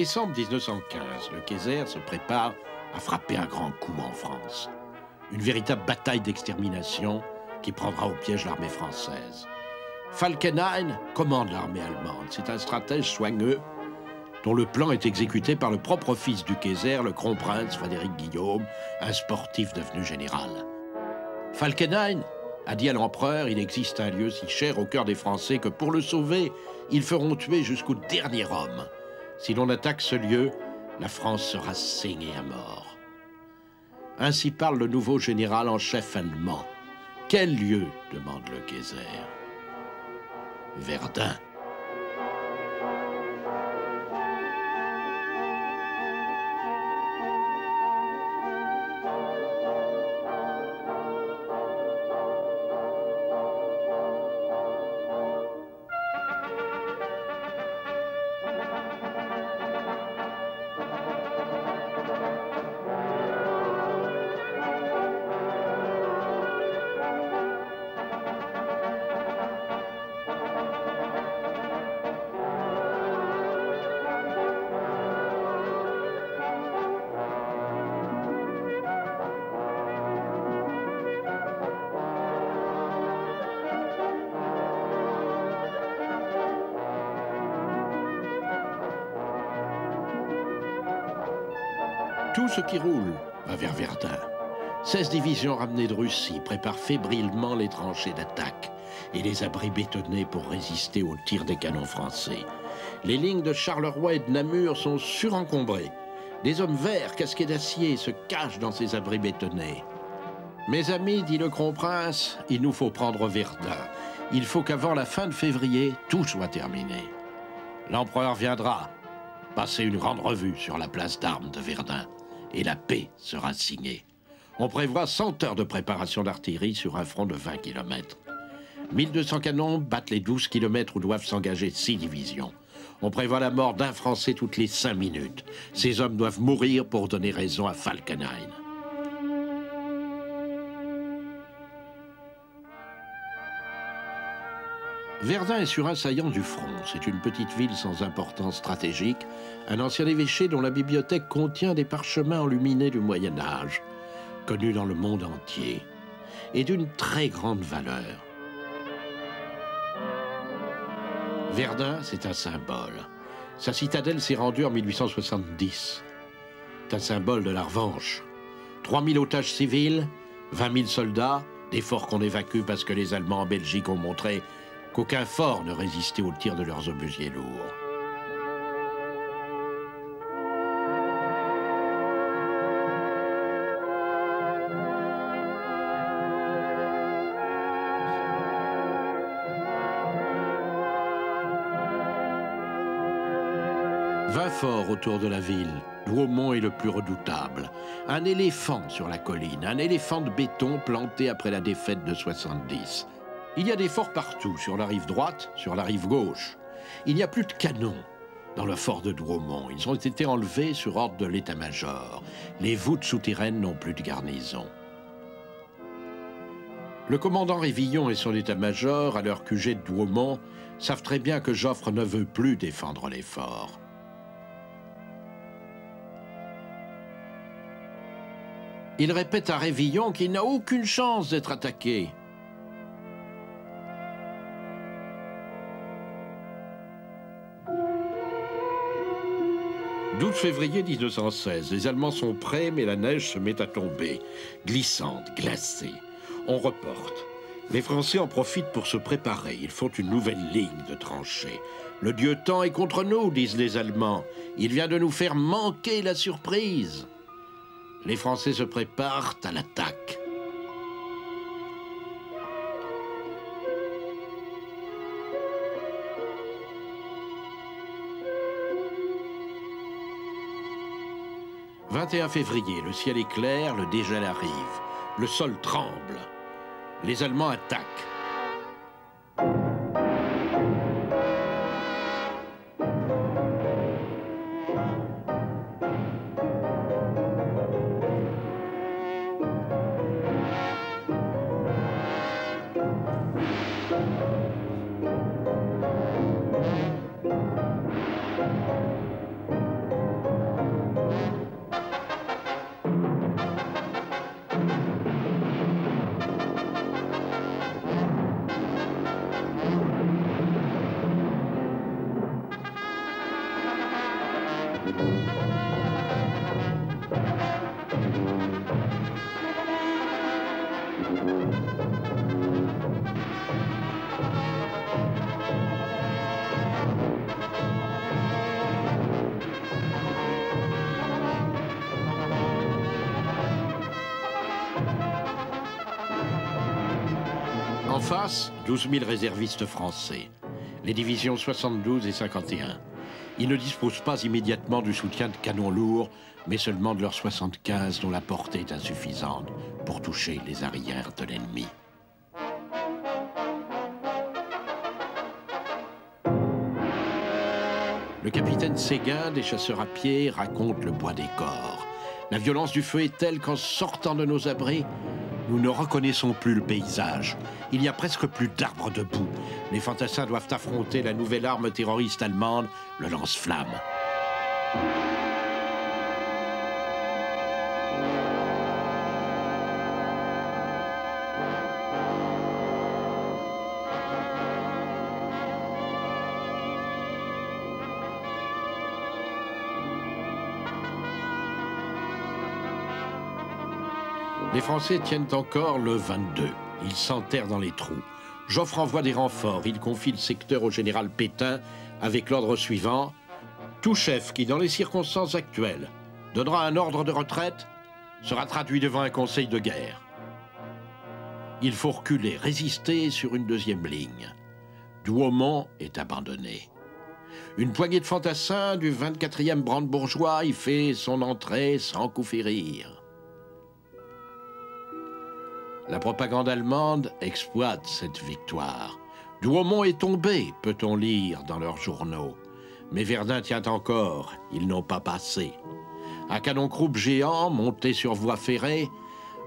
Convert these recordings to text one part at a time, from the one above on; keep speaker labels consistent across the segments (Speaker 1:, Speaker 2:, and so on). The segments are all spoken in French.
Speaker 1: Décembre 1915, le Kaiser se prépare à frapper un grand coup en France. Une véritable bataille d'extermination qui prendra au piège l'armée française. Falkenhayn commande l'armée allemande. C'est un stratège soigneux dont le plan est exécuté par le propre fils du Kaiser, le kronprinz Frédéric Guillaume, un sportif devenu général. Falkenhayn a dit à l'empereur: il existe un lieu si cher au cœur des Français que pour le sauver, ils feront tuer jusqu'au dernier homme. Si l'on attaque ce lieu, la France sera saignée à mort. Ainsi parle le nouveau général en chef allemand. Quel lieu? Demande le Kaiser. Verdun. Tout ce qui roule va vers Verdun. 16 divisions ramenées de Russie préparent fébrilement les tranchées d'attaque et les abris bétonnés pour résister aux tirs des canons français. Les lignes de Charleroi et de Namur sont surencombrées. Des hommes verts casqués d'acier se cachent dans ces abris bétonnés. Mes amis, dit le kronprinz, il nous faut prendre Verdun. Il faut qu'avant la fin de février, tout soit terminé. L'empereur viendra passer une grande revue sur la place d'armes de Verdun. Et la paix sera signée. On prévoit 100 heures de préparation d'artillerie sur un front de 20 km. 1200 canons battent les 12 km où doivent s'engager 6 divisions. On prévoit la mort d'un Français toutes les 5 minutes. Ces hommes doivent mourir pour donner raison à Falkenhayn. Verdun est sur un saillant du front. C'est une petite ville sans importance stratégique, un ancien évêché dont la bibliothèque contient des parchemins enluminés du Moyen-Âge, connus dans le monde entier, et d'une très grande valeur. Verdun, c'est un symbole. Sa citadelle s'est rendue en 1870. C'est un symbole de la revanche. 3000 otages civils, 20 000 soldats, des forts qu'on évacue parce que les Allemands en Belgique ont montré qu'aucun fort ne résistait aux tirs de leurs obusiers lourds. Vingt forts autour de la ville. Douaumont est le plus redoutable. Un éléphant sur la colline, un éléphant de béton planté après la défaite de 70. Il y a des forts partout, sur la rive droite, sur la rive gauche. Il n'y a plus de canons dans le fort de Douaumont. Ils ont été enlevés sur ordre de l'état-major. Les voûtes souterraines n'ont plus de garnison. Le commandant Révillon et son état-major, à leur QG de Douaumont, savent très bien que Joffre ne veut plus défendre les forts. Il répète à Révillon qu'il n'a aucune chance d'être attaqué. 12 février 1916, les Allemands sont prêts, mais la neige se met à tomber, glissante, glacée. On reporte. Les Français en profitent pour se préparer. Ils font une nouvelle ligne de tranchées. Le dieu temps est contre nous, disent les Allemands. Il vient de nous faire manquer la surprise. Les Français se préparent à l'attaque. « 21 février, le ciel est clair, le dégel arrive. Le sol tremble. Les Allemands attaquent. face, 12 000 réservistes français, les divisions 72 et 51. Ils ne disposent pas immédiatement du soutien de canons lourds, mais seulement de leurs 75 dont la portée est insuffisante pour toucher les arrières de l'ennemi. Le capitaine Séguin, des chasseurs à pied, raconte le bois des corps. La violence du feu est telle qu'en sortant de nos abris, nous ne reconnaissons plus le paysage. Il n'y a presque plus d'arbres debout. Les fantassins doivent affronter la nouvelle arme terroriste allemande, le lance-flamme. Les Français tiennent encore le 22. Ils s'enterrent dans les trous. Joffre envoie des renforts. Il confie le secteur au général Pétain avec l'ordre suivant. Tout chef qui, dans les circonstances actuelles, donnera un ordre de retraite sera traduit devant un conseil de guerre. Il faut reculer, résister sur une deuxième ligne. Douaumont est abandonné. Une poignée de fantassins du 24e brandebourgeois y fait son entrée sans coup férir. La propagande allemande exploite cette victoire. Douaumont est tombé, peut-on lire dans leurs journaux. Mais Verdun tient encore, ils n'ont pas passé. Un canon-croupe géant, monté sur voie ferrée,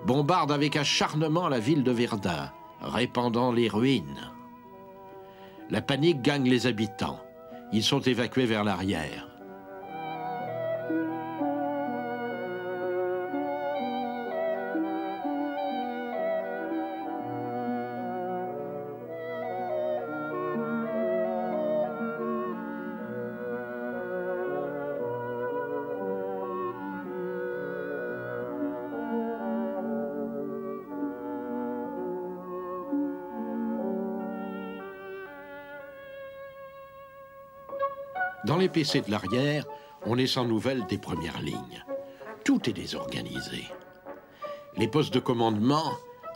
Speaker 1: bombarde avec acharnement la ville de Verdun, répandant les ruines. La panique gagne les habitants. Ils sont évacués vers l'arrière. Dans les PC de l'arrière, on est sans nouvelles des premières lignes. Tout est désorganisé. Les postes de commandement,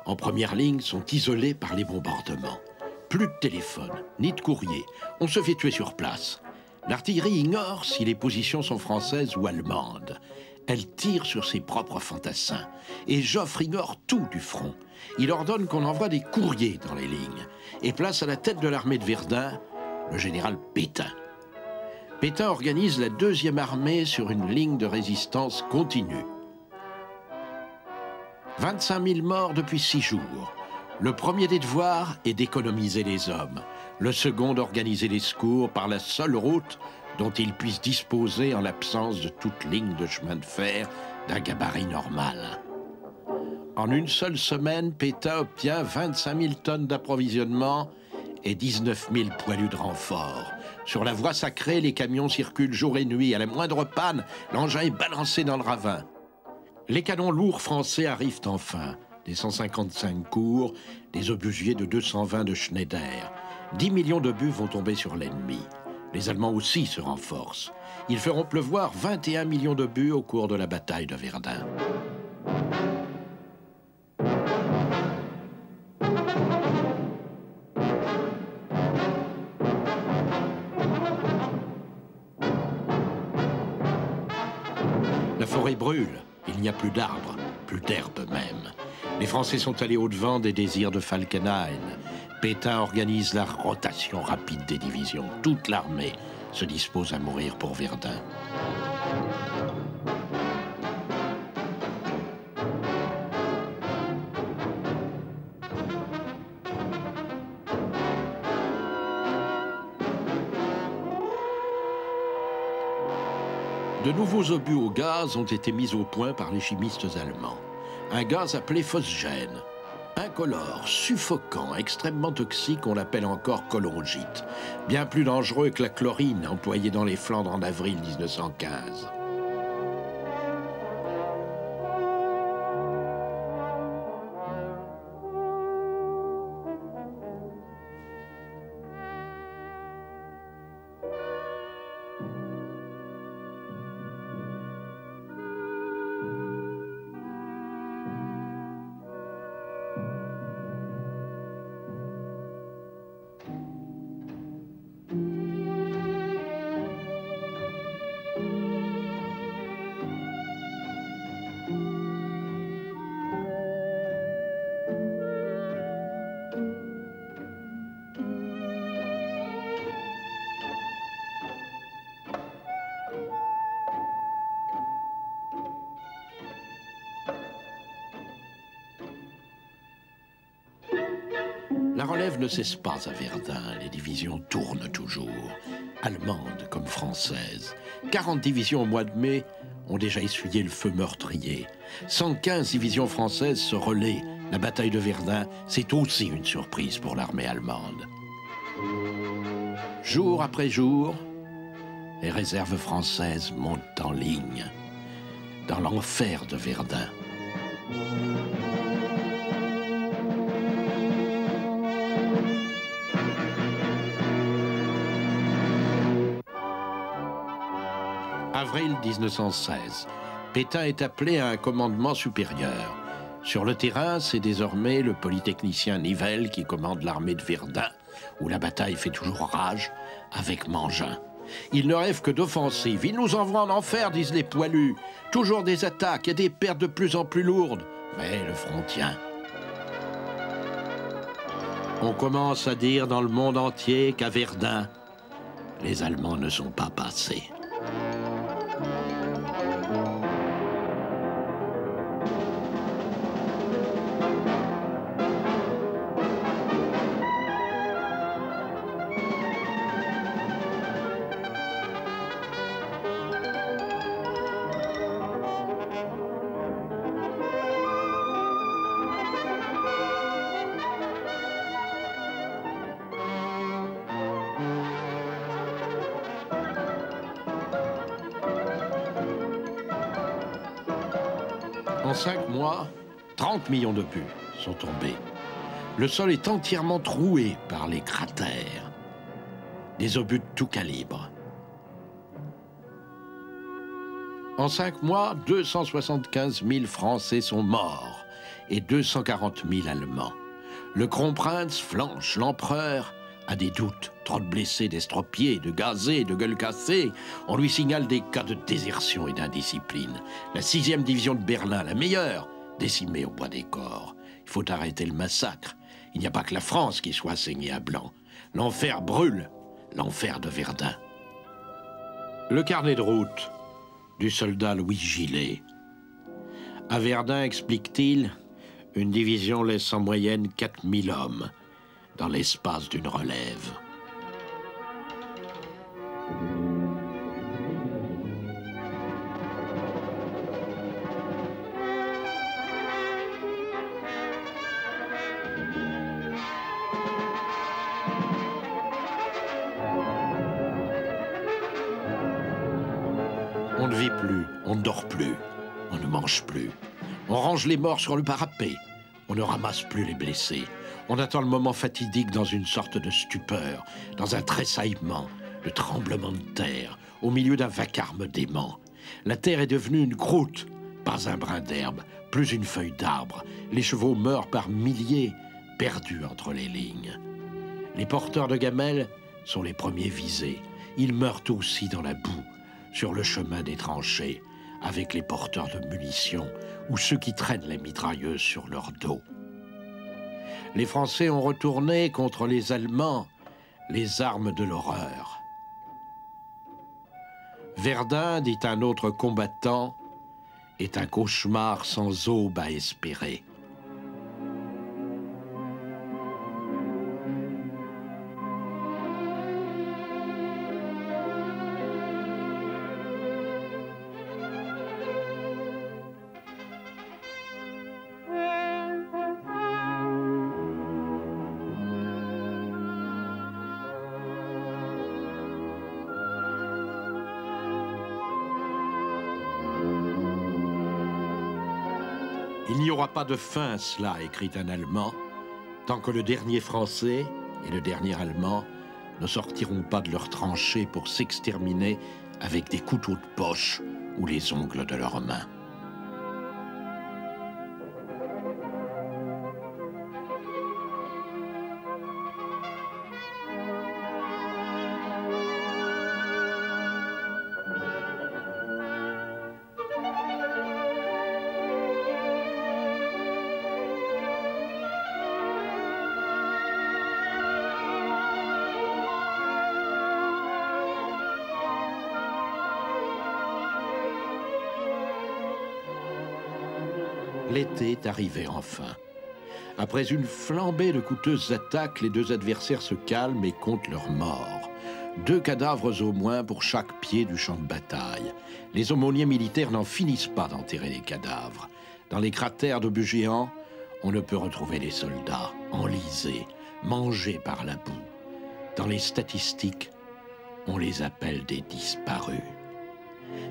Speaker 1: en première ligne, sont isolés par les bombardements. Plus de téléphone, ni de courrier. On se fait tuer sur place. L'artillerie ignore si les positions sont françaises ou allemandes. Elle tire sur ses propres fantassins. Et Joffre ignore tout du front. Il ordonne qu'on envoie des courriers dans les lignes et place à la tête de l'armée de Verdun le général Pétain. Pétain organise la deuxième armée sur une ligne de résistance continue. 25 000 morts depuis 6 jours. Le premier des devoirs est d'économiser les hommes. Le second d'organiser les secours par la seule route dont ils puissent disposer en l'absence de toute ligne de chemin de fer d'un gabarit normal. En une seule semaine, Pétain obtient 25 000 tonnes d'approvisionnement et 19 000 poilus de renfort. Sur la voie sacrée, les camions circulent jour et nuit. À la moindre panne, l'engin est balancé dans le ravin. Les canons lourds français arrivent enfin. Des 155 Cours, des obusiers de 220 de Schneider. 10 millions d'obus vont tomber sur l'ennemi. Les Allemands aussi se renforcent. Ils feront pleuvoir 21 millions d'obus au cours de la bataille de Verdun. La forêt brûle, il n'y a plus d'arbres, plus d'herbe même. Les Français sont allés au-devant des désirs de Falkenhayn. Pétain organise la rotation rapide des divisions. Toute l'armée se dispose à mourir pour Verdun. De nouveaux obus au gaz ont été mis au point par les chimistes allemands. Un gaz appelé phosgène. Incolore, suffocant, extrêmement toxique, on l'appelle encore colongite. Bien plus dangereux que la chlorine employée dans les Flandres en avril 1915. La relève ne cesse pas à Verdun, les divisions tournent toujours, allemandes comme françaises. 40 divisions au mois de mai ont déjà essuyé le feu meurtrier. 115 divisions françaises se relaient. La bataille de Verdun, c'est aussi une surprise pour l'armée allemande. Jour après jour, les réserves françaises montent en ligne, dans l'enfer de Verdun. Avril 1916, Pétain est appelé à un commandement supérieur. Sur le terrain, c'est désormais le polytechnicien Nivelle qui commande l'armée de Verdun, où la bataille fait toujours rage, avec Mangin. Il ne rêve que d'offensive. Il nous envoie en enfer, disent les poilus. Toujours des attaques et des pertes de plus en plus lourdes. Mais le front tient. On commence à dire dans le monde entier qu'à Verdun, les Allemands ne sont pas passés. En 5 mois, 30 millions de buts sont tombés. Le sol est entièrement troué par les cratères. Des obus de tout calibre. En 5 mois, 275 000 Français sont morts et 240 000 Allemands. Le Kronprinz flanche, l'empereur a des doutes. Trop de blessés, d'estropiés, de gazés, de gueules cassées. On lui signale des cas de désertion et d'indiscipline. La 6e division de Berlin, la meilleure, décimée au bois des corps. Il faut arrêter le massacre. Il n'y a pas que la France qui soit saignée à blanc. L'enfer brûle, l'enfer de Verdun. Le carnet de route du soldat Louis Gillet. À Verdun, explique-t-il, une division laisse en moyenne 4000 hommes dans l'espace d'une relève. On ne vit plus, on ne dort plus, on ne mange plus. On range les morts sur le parapet, on ne ramasse plus les blessés. On attend le moment fatidique dans une sorte de stupeur, dans un tressaillement, le tremblement de terre, au milieu d'un vacarme dément. La terre est devenue une croûte, pas un brin d'herbe, plus une feuille d'arbre. Les chevaux meurent par milliers, perdus entre les lignes. Les porteurs de gamelles sont les premiers visés. Ils meurent aussi dans la boue, sur le chemin des tranchées, avec les porteurs de munitions ou ceux qui traînent les mitrailleuses sur leur dos. Les Français ont retourné contre les Allemands les armes de l'horreur. Verdun, dit un autre combattant, est un cauchemar sans aube à espérer. Il n'y aura pas de fin à cela, écrit un Allemand, tant que le dernier Français et le dernier Allemand ne sortiront pas de leurs tranchées pour s'exterminer avec des couteaux de poche ou les ongles de leurs mains. L'été est arrivé enfin. Après une flambée de coûteuses attaques, les deux adversaires se calment et comptent leurs morts. 2 cadavres au moins pour chaque pied du champ de bataille. Les aumôniers militaires n'en finissent pas d'enterrer les cadavres. Dans les cratères d'obus géants, on ne peut retrouver les soldats, enlisés, mangés par la boue. Dans les statistiques, on les appelle des disparus.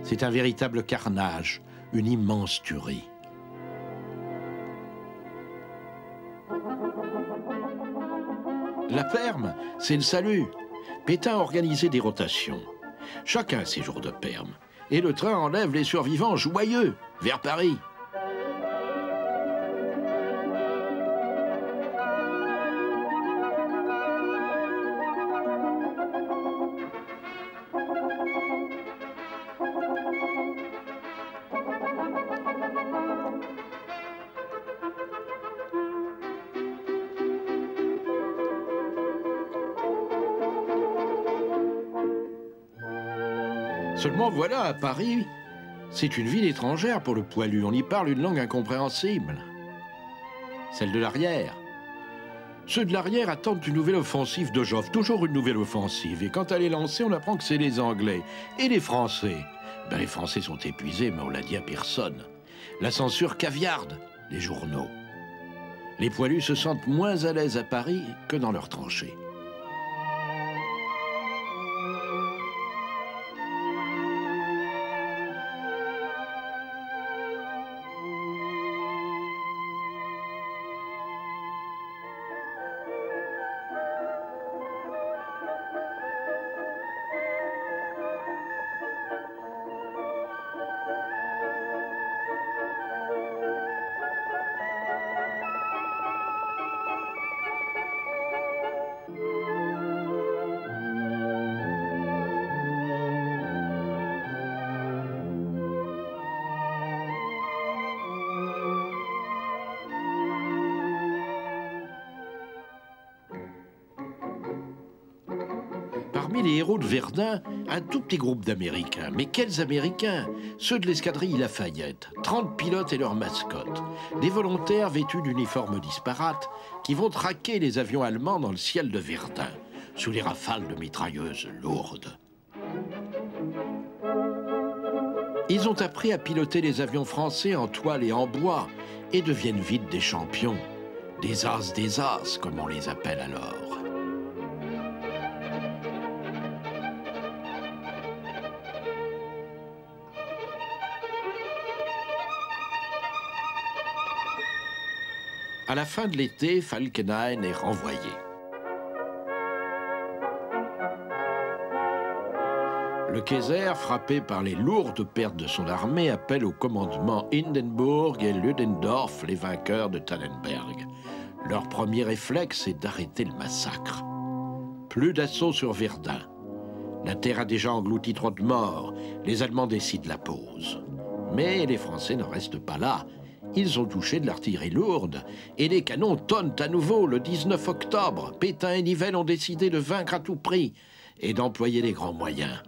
Speaker 1: C'est un véritable carnage, une immense tuerie. La perme, c'est le salut. Pétain a organisé des rotations. Chacun ses jours de perme. Et le train enlève les survivants joyeux vers Paris. Seulement voilà, à Paris, c'est une ville étrangère pour le poilu. On y parle une langue incompréhensible. Celle de l'arrière. Ceux de l'arrière attendent une nouvelle offensive de Joffre. Toujours une nouvelle offensive. Et quand elle est lancée, on apprend que c'est les Anglais. Et les Français. Ben, les Français sont épuisés, mais on l'a dit à personne. La censure caviarde les journaux. Les poilus se sentent moins à l'aise à Paris que dans leurs tranchées. Parmi les héros de Verdun, un tout petit groupe d'Américains. Mais quels Américains? Ceux de l'escadrille Lafayette, 30 pilotes et leurs mascottes. Des volontaires vêtus d'uniformes disparates qui vont traquer les avions allemands dans le ciel de Verdun, sous les rafales de mitrailleuses lourdes. Ils ont appris à piloter les avions français en toile et en bois et deviennent vite des champions. Des as, comme on les appelle alors. À la fin de l'été, Falkenhayn est renvoyé. Le Kaiser, frappé par les lourdes pertes de son armée, appelle au commandement Hindenburg et Ludendorff, les vainqueurs de Tannenberg. Leur premier réflexe est d'arrêter le massacre. Plus d'assaut sur Verdun. La terre a déjà englouti trop de morts. Les Allemands décident la pause. Mais les Français n'en restent pas là. Ils ont touché de l'artillerie lourde et les canons tonnent à nouveau le 19 octobre. Pétain et Nivelle ont décidé de vaincre à tout prix et d'employer les grands moyens.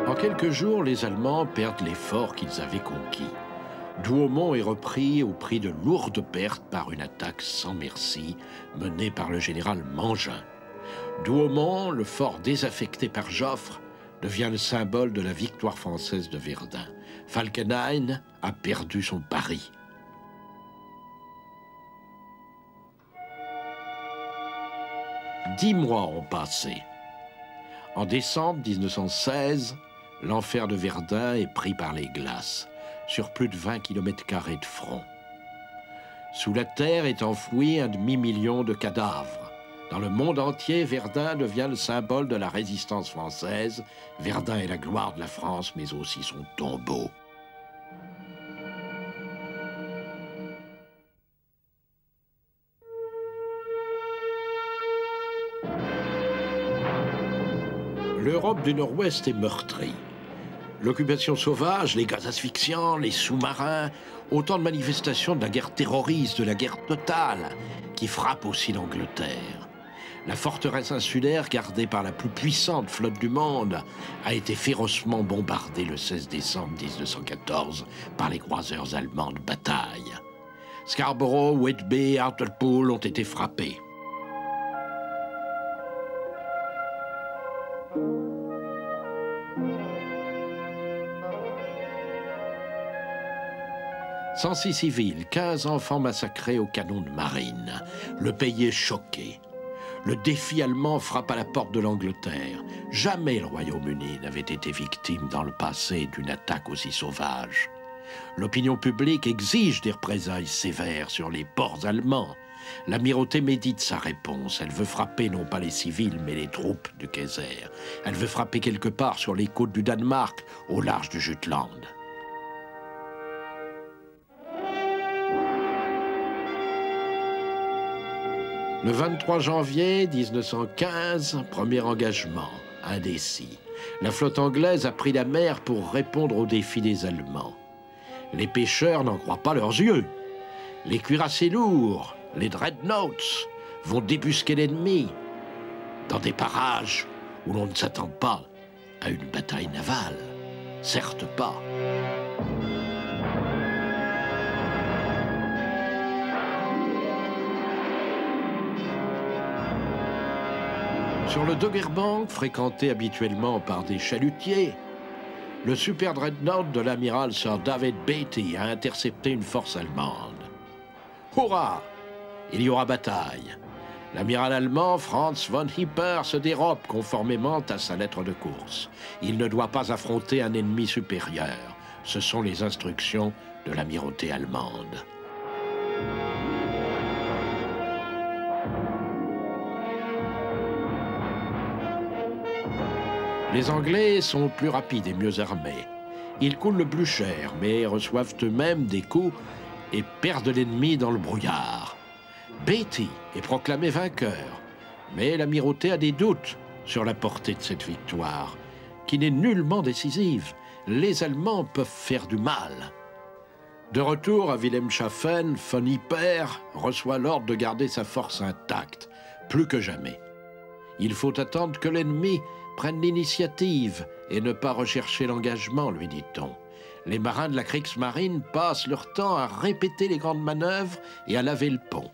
Speaker 1: En quelques jours, les Allemands perdent les forts qu'ils avaient conquis. Douaumont est repris au prix de lourdes pertes par une attaque sans merci menée par le général Mangin. Douaumont, le fort désaffecté par Joffre, devient le symbole de la victoire française de Verdun. Falkenhayn a perdu son pari. Dix mois ont passé. En décembre 1916, l'enfer de Verdun est pris par les glaces, sur plus de 20 km² de front. Sous la terre est enfoui un demi-million de cadavres. Dans le monde entier, Verdun devient le symbole de la résistance française. Verdun est la gloire de la France, mais aussi son tombeau. L'Europe du Nord-Ouest est meurtrie. L'occupation sauvage, les gaz asphyxiants, les sous-marins, autant de manifestations de la guerre terroriste, de la guerre totale, qui frappent aussi l'Angleterre. La forteresse insulaire, gardée par la plus puissante flotte du monde, a été férocement bombardée le 16 décembre 1914 par les croiseurs allemands de bataille. Scarborough, Whitby, Hartlepool ont été frappés. « 106 civils, 15 enfants massacrés au canon de marine. Le pays est choqué. Le défi allemand frappe à la porte de l'Angleterre. Jamais le Royaume-Uni n'avait été victime dans le passé d'une attaque aussi sauvage. L'opinion publique exige des représailles sévères sur les ports allemands. L'amirauté médite sa réponse. Elle veut frapper non pas les civils, mais les troupes du Kaiser. Elle veut frapper quelque part sur les côtes du Danemark, au large du Jutland. Le 23 janvier 1915, premier engagement, indécis. La flotte anglaise a pris la mer pour répondre aux défis des Allemands. Les pêcheurs n'en croient pas leurs yeux. Les cuirassés lourds, les dreadnoughts, vont débusquer l'ennemi dans des parages où l'on ne s'attend pas à une bataille navale. Certes pas. Sur le Doggerbank, fréquenté habituellement par des chalutiers, le super dreadnought de l'amiral Sir David Beatty a intercepté une force allemande. Hurrah! Il y aura bataille. L'amiral allemand Franz von Hipper se dérobe conformément à sa lettre de course. Il ne doit pas affronter un ennemi supérieur. Ce sont les instructions de l'amirauté allemande. Les Anglais sont plus rapides et mieux armés. Ils coulent le plus cher, mais reçoivent eux-mêmes des coups et perdent l'ennemi dans le brouillard. Beatty est proclamé vainqueur, mais l'amirauté a des doutes sur la portée de cette victoire, qui n'est nullement décisive. Les Allemands peuvent faire du mal. De retour à Wilhelmshaven, von Hipper reçoit l'ordre de garder sa force intacte, plus que jamais. Il faut attendre que l'ennemi prenne l'initiative et ne pas rechercher l'engagement, lui dit-on. Les marins de la Kriegsmarine passent leur temps à répéter les grandes manœuvres et à laver le pont.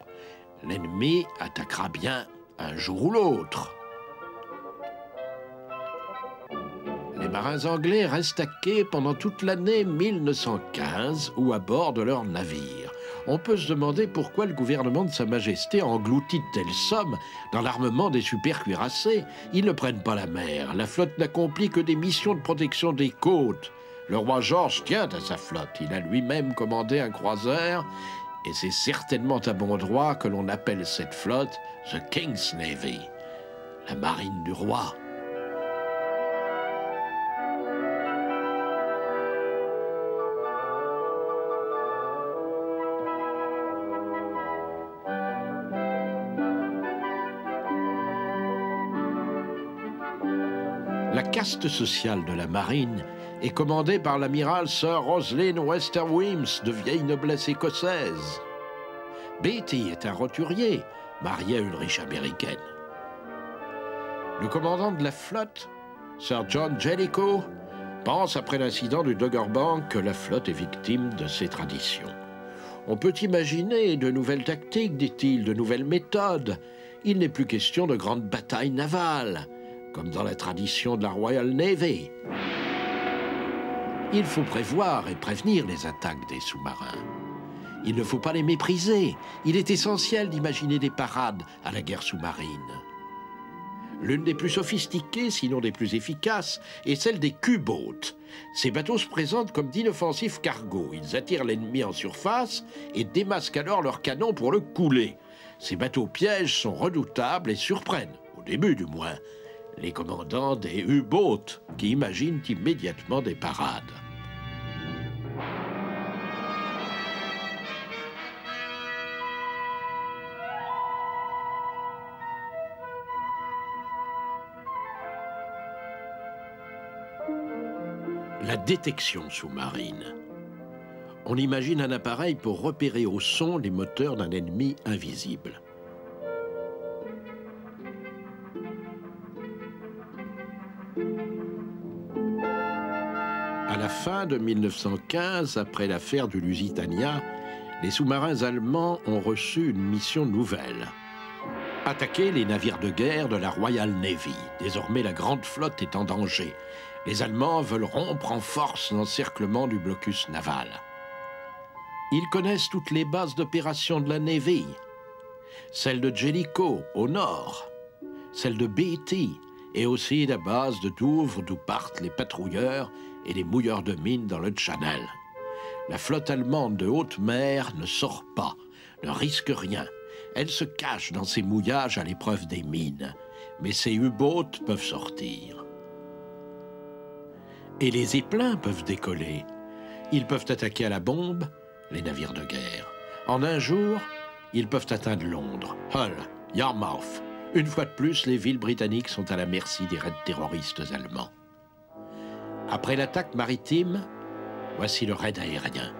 Speaker 1: L'ennemi attaquera bien un jour ou l'autre. Les marins anglais restent à quai pendant toute l'année 1915 ou à bord de leurs navires. On peut se demander pourquoi le gouvernement de Sa Majesté engloutit de telles sommes dans l'armement des super-cuirassés. Ils ne prennent pas la mer. La flotte n'accomplit que des missions de protection des côtes. Le roi George tient à sa flotte. Il a lui-même commandé un croiseur. Et c'est certainement à bon droit que l'on appelle cette flotte The King's Navy, la marine du roi. La caste sociale de la marine est commandée par l'amiral Sir Roslin Westerwemys, de vieille noblesse écossaise. Beatty est un roturier, marié à une riche américaine. Le commandant de la flotte, Sir John Jellicoe, pense après l'incident du Doggerbank que la flotte est victime de ses traditions. On peut imaginer de nouvelles tactiques, dit-il, de nouvelles méthodes. Il n'est plus question de grandes batailles navales, comme dans la tradition de la Royal Navy. Il faut prévoir et prévenir les attaques des sous-marins. Il ne faut pas les mépriser. Il est essentiel d'imaginer des parades à la guerre sous-marine. L'une des plus sophistiquées, sinon des plus efficaces, est celle des U-boats. Ces bateaux se présentent comme d'inoffensifs cargos. Ils attirent l'ennemi en surface et démasquent alors leurs canons pour le couler. Ces bateaux pièges sont redoutables et surprennent, au début du moins, les commandants des U-boats qui imaginent immédiatement des parades. La détection sous-marine. On imagine un appareil pour repérer au son les moteurs d'un ennemi invisible. À la fin de 1915, après l'affaire du Lusitania, les sous-marins allemands ont reçu une mission nouvelle. Attaquer les navires de guerre de la Royal Navy. Désormais, la grande flotte est en danger. Les Allemands veulent rompre en force l'encerclement du blocus naval. Ils connaissent toutes les bases d'opération de la Navy. Celle de Jellicoe, au nord. Celle de Beatty, et aussi la base de Douvres, d'où partent les patrouilleurs et les mouilleurs de mines dans le Channel. La flotte allemande de haute mer ne sort pas, ne risque rien. Elle se cache dans ses mouillages à l'épreuve des mines. Mais ces U-boats peuvent sortir. Et les zeppelins peuvent décoller. Ils peuvent attaquer à la bombe les navires de guerre. En un jour, ils peuvent atteindre Londres, Hull, Yarmouth. Une fois de plus, les villes britanniques sont à la merci des raids terroristes allemands. Après l'attaque maritime, voici le raid aérien.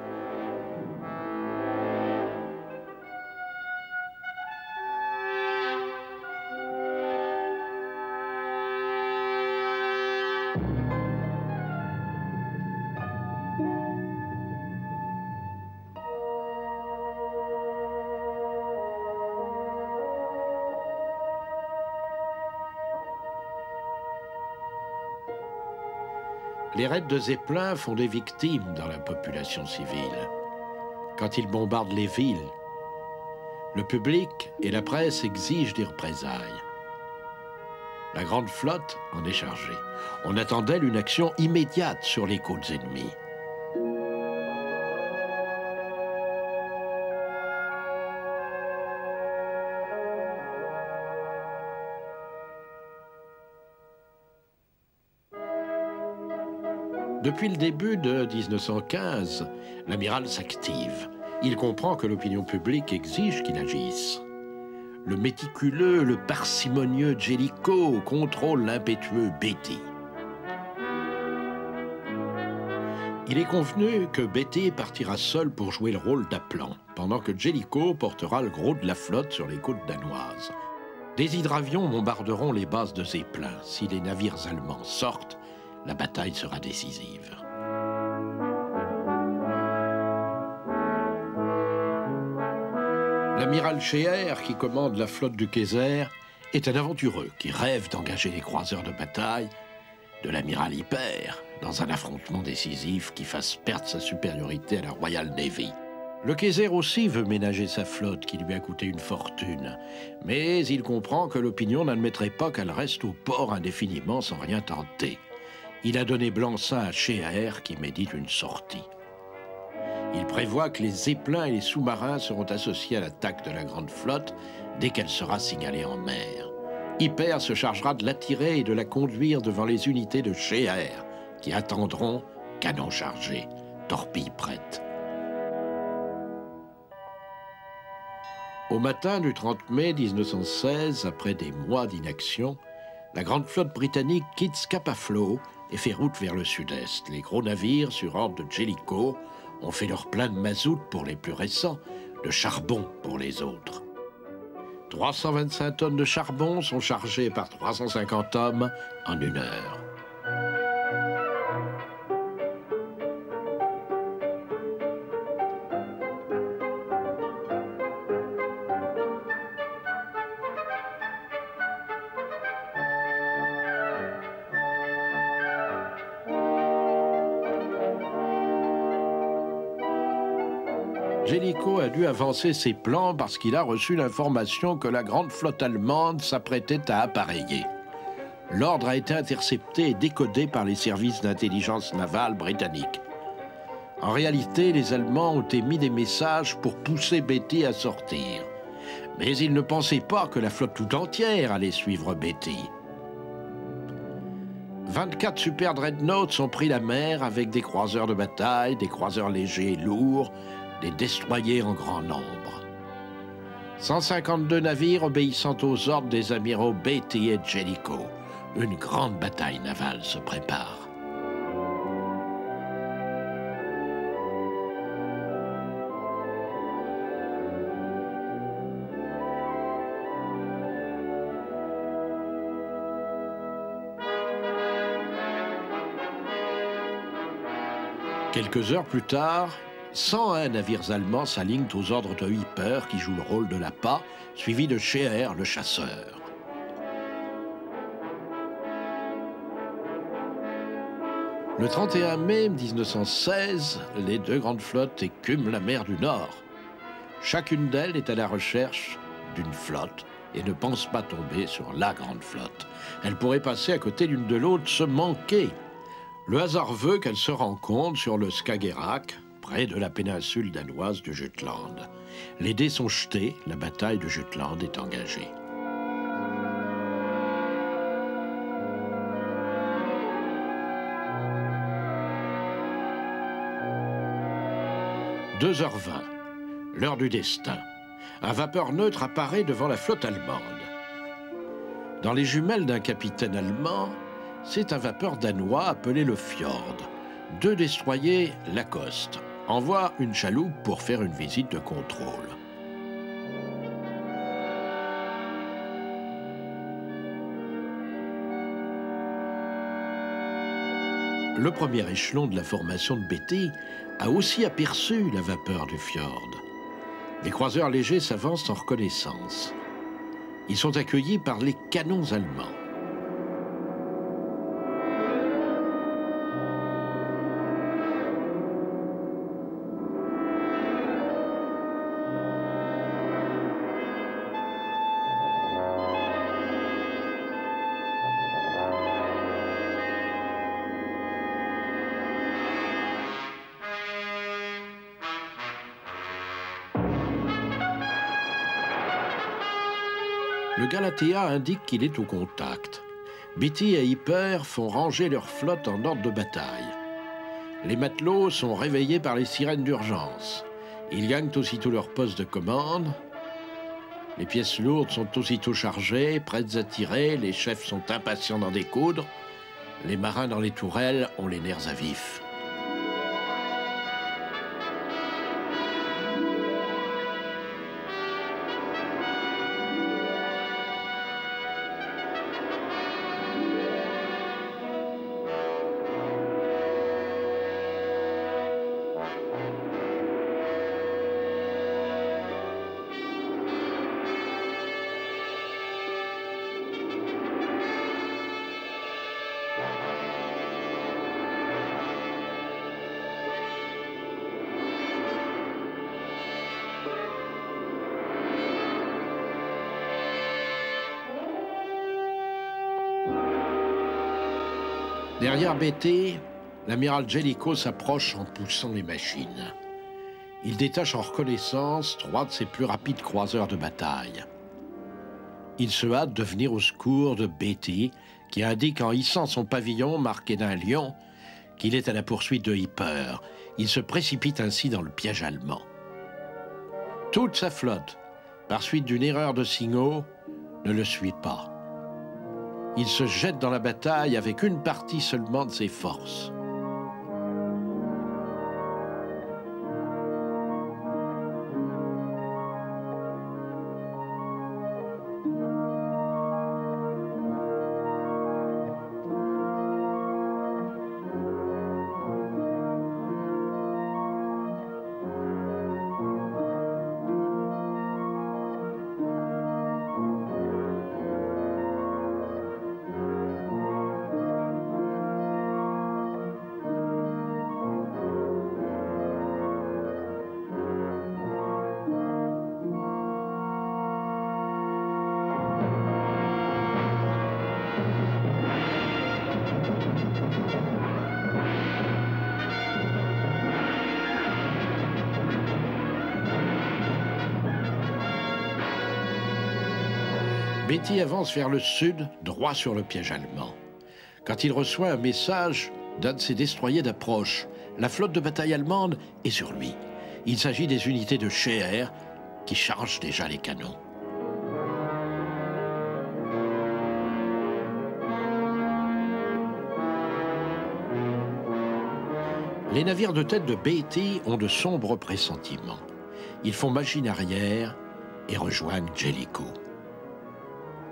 Speaker 1: Les raids de Zeppelin font des victimes dans la population civile. Quand ils bombardent les villes, le public et la presse exigent des représailles. La grande flotte en est chargée. On attend d'elle une action immédiate sur les côtes ennemies. Depuis le début de 1915, l'amiral s'active. Il comprend que l'opinion publique exige qu'il agisse. Le méticuleux, le parcimonieux Jellicoe contrôle l'impétueux Beatty. Il est convenu que Beatty partira seul pour jouer le rôle d'appelant, pendant que Jellicoe portera le gros de la flotte sur les côtes danoises. Des hydravions bombarderont les bases de Zeppelin. Si les navires allemands sortent, la bataille sera décisive. L'amiral Scheer, qui commande la flotte du Kaiser, est un aventureux qui rêve d'engager les croiseurs de bataille de l'amiral Hyper dans un affrontement décisif qui fasse perdre sa supériorité à la Royal Navy. Le Kaiser aussi veut ménager sa flotte qui lui a coûté une fortune, mais il comprend que l'opinion n'admettrait pas qu'elle reste au port indéfiniment sans rien tenter. Il a donné blanc-seing à Scheer qui médite une sortie. Il prévoit que les zeppelins et les sous-marins seront associés à l'attaque de la grande flotte dès qu'elle sera signalée en mer. Hyper se chargera de l'attirer et de la conduire devant les unités de Scheer qui attendront, canons chargés, torpilles prêtes. Au matin du 30 mai 1916, après des mois d'inaction, la grande flotte britannique quitte Scapa Flow et fait route vers le sud-est. Les gros navires, sur ordre de Jellicoe, ont fait leur plein de mazout pour les plus récents, de charbon pour les autres. 325 tonnes de charbon sont chargées par 350 hommes en 1 heure. Jellicoe a dû avancer ses plans parce qu'il a reçu l'information que la grande flotte allemande s'apprêtait à appareiller. l'ordre a été intercepté et décodé par les services d'intelligence navale britanniques. En réalité, les Allemands ont émis des messages pour pousser Beatty à sortir. Mais ils ne pensaient pas que la flotte tout entière allait suivre Beatty. 24 super dreadnoughts ont pris la mer avec des croiseurs de bataille, des croiseurs légers et lourds, des destroyers en grand nombre. 152 navires obéissant aux ordres des amiraux Beatty et Jellicoe. Une grande bataille navale se prépare. Quelques heures plus tard, 101 navires allemands s'alignent aux ordres de Hipper, qui joue le rôle de l'appât, suivi de Scheer, le chasseur. Le 31 mai 1916, les deux grandes flottes écument la mer du Nord. Chacune d'elles est à la recherche d'une flotte et ne pense pas tomber sur la grande flotte. Elle pourrait passer à côté l'une de l'autre, se manquer. Le hasard veut qu'elles se rencontrent sur le Skagerrak, près de la péninsule danoise de Jutland. Les dés sont jetés, la bataille de Jutland est engagée. « 2h20, l'heure du destin. Un vapeur neutre apparaît devant la flotte allemande. Dans les jumelles d'un capitaine allemand, c'est un vapeur danois appelé le Fjord. Deux destroyers l'accostent, envoient une chaloupe pour faire une visite de contrôle. Le premier échelon de la formation de Beatty a aussi aperçu la vapeur du Fjord. Les croiseurs légers s'avancent en reconnaissance. Ils sont accueillis par les canons allemands. Le Galatea indique qu'il est au contact. Beatty et Hipper font ranger leur flotte en ordre de bataille. Les matelots sont réveillés par les sirènes d'urgence. Ils gagnent aussitôt leur poste de commande. Les pièces lourdes sont aussitôt chargées, prêtes à tirer. Les chefs sont impatients d'en découdre. Les marins dans les tourelles ont les nerfs à vif. Derrière Beatty, l'amiral Jellicoe s'approche en poussant les machines. Il détache en reconnaissance 3 de ses plus rapides croiseurs de bataille. Il se hâte de venir au secours de Beatty, qui indique en hissant son pavillon marqué d'un lion qu'il est à la poursuite de Hipper. Il se précipite ainsi dans le piège allemand. Toute sa flotte, par suite d'une erreur de signaux, ne le suit pas. Il se jette dans la bataille avec une partie seulement de ses forces. Beatty avance vers le sud, droit sur le piège allemand. Quand il reçoit un message d'un de ses destroyers d'approche, la flotte de bataille allemande est sur lui. Il s'agit des unités de Scheer qui chargent déjà les canons. Les navires de tête de Beatty ont de sombres pressentiments. Ils font machine arrière et rejoignent Jellicoe.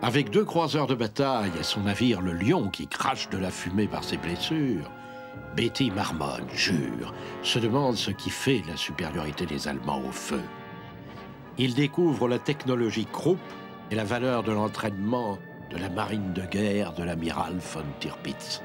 Speaker 1: Avec 2 croiseurs de bataille et son navire le Lion qui crache de la fumée par ses blessures, Beatty marmonne, jure, se demande ce qui fait la supériorité des Allemands au feu. Il découvre la technologie Krupp et la valeur de l'entraînement de la marine de guerre de l'amiral von Tirpitz.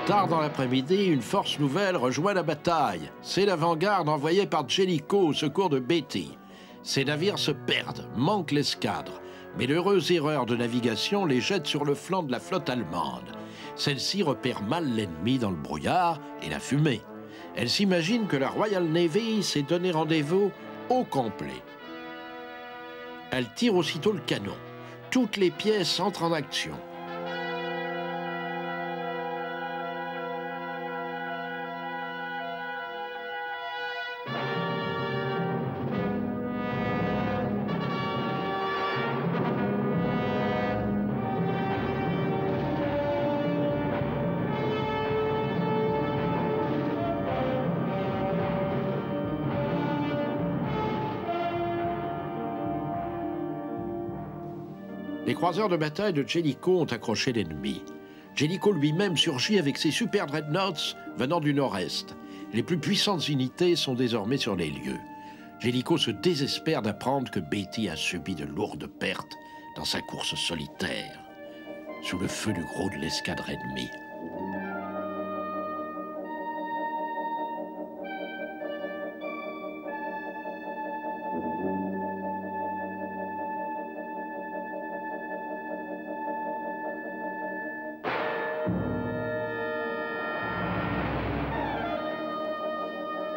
Speaker 1: Tard dans l'après-midi, une force nouvelle rejoint la bataille. C'est l'avant-garde envoyée par Jellicoe au secours de Beatty. Ces navires se perdent, manquent l'escadre, mais l'heureuse erreur de navigation les jette sur le flanc de la flotte allemande. Celle-ci repère mal l'ennemi dans le brouillard et la fumée. Elle s'imagine que la Royal Navy s'est donné rendez-vous au complet. Elle tire aussitôt le canon. Toutes les pièces entrent en action. Les croiseurs de bataille de Jellicoe ont accroché l'ennemi. Jellicoe lui-même surgit avec ses super dreadnoughts venant du nord-est. Les plus puissantes unités sont désormais sur les lieux. Jellicoe se désespère d'apprendre que Beatty a subi de lourdes pertes dans sa course solitaire, sous le feu du gros de l'escadre ennemie.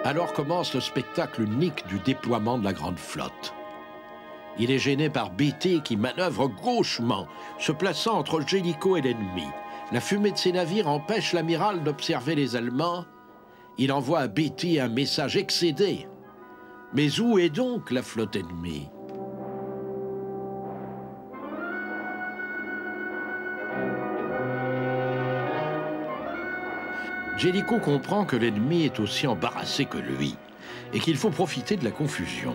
Speaker 1: Alors commence le spectacle unique du déploiement de la grande flotte. Il est gêné par Beatty qui manœuvre gauchement, se plaçant entre Jellicoe et l'ennemi. La fumée de ses navires empêche l'amiral d'observer les Allemands. Il envoie à Beatty un message excédé. Mais où est donc la flotte ennemie ? Jellicoe comprend que l'ennemi est aussi embarrassé que lui et qu'il faut profiter de la confusion.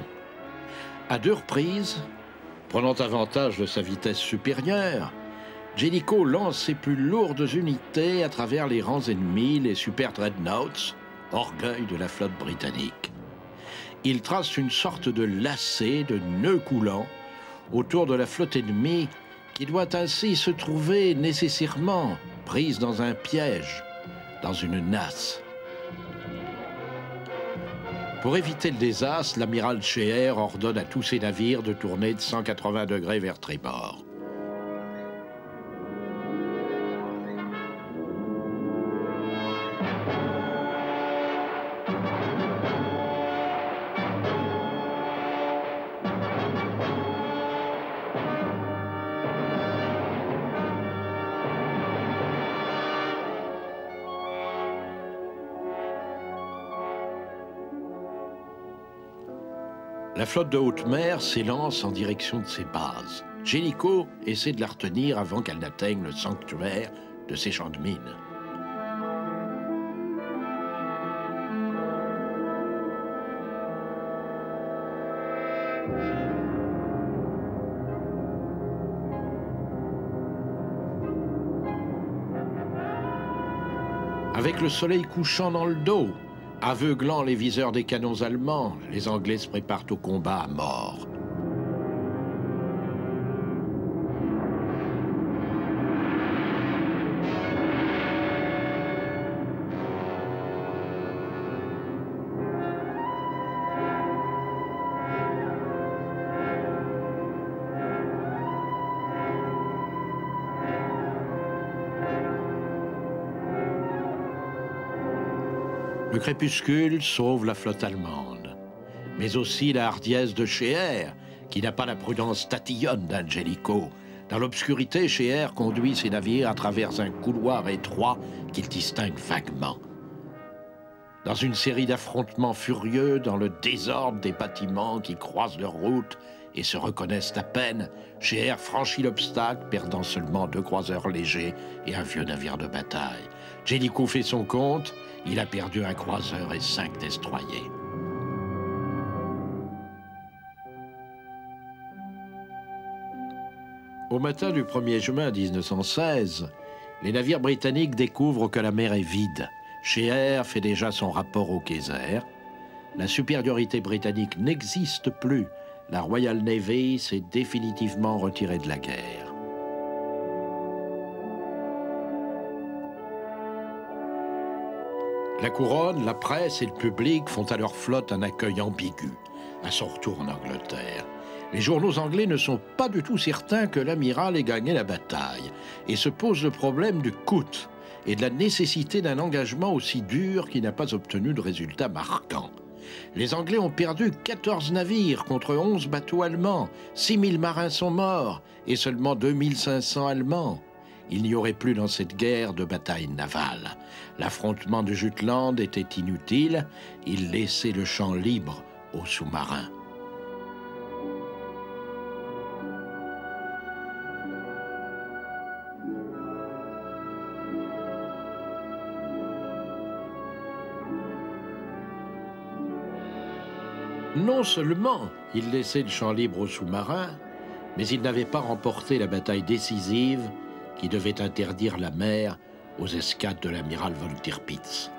Speaker 1: À 2 reprises, prenant avantage de sa vitesse supérieure, Jellicoe lance ses plus lourdes unités à travers les rangs ennemis, les super dreadnoughts, orgueil de la flotte britannique. Il trace une sorte de lacet, de nœud coulant, autour de la flotte ennemie qui doit ainsi se trouver nécessairement prise dans un piège, dans une nasse. Pour éviter le désastre, l'amiral Scheer ordonne à tous ses navires de tourner de 180 degrés vers tribord. La flotte de haute mer s'élance en direction de ses bases. Jellicoe essaie de la retenir avant qu'elle n'atteigne le sanctuaire de ses champs de mines. Avec le soleil couchant dans le dos, aveuglant les viseurs des canons allemands, les Anglais se préparent au combat à mort. Le crépuscule sauve la flotte allemande, mais aussi la hardiesse de Scheer, qui n'a pas la prudence tatillonne d'Angelico. Dans l'obscurité, Scheer conduit ses navires à travers un couloir étroit qu'il distingue vaguement. Dans une série d'affrontements furieux, dans le désordre des bâtiments qui croisent leur route et se reconnaissent à peine, Scheer franchit l'obstacle, perdant seulement 2 croiseurs légers et un vieux navire de bataille. Jellicoe fait son compte, il a perdu un croiseur et 5 destroyers. Au matin du 1er juin 1916, les navires britanniques découvrent que la mer est vide. Scheer fait déjà son rapport au Kaiser. La supériorité britannique n'existe plus. La Royal Navy s'est définitivement retirée de la guerre. La couronne, la presse et le public font à leur flotte un accueil ambigu à son retour en Angleterre. Les journaux anglais ne sont pas du tout certains que l'amiral ait gagné la bataille et se posent le problème du coût et de la nécessité d'un engagement aussi dur qui n'a pas obtenu de résultats marquants. Les Anglais ont perdu 14 navires contre 11 bateaux allemands, 6000 marins sont morts et seulement 2500 Allemands. Il n'y aurait plus dans cette guerre de bataille navale. L'affrontement de Jutland était inutile, il laissait le champ libre aux sous-marins. Non seulement il laissait le champ libre aux sous-marins, mais il n'avait pas remporté la bataille décisive qui devait interdire la mer aux escadres de l'amiral von Tirpitz.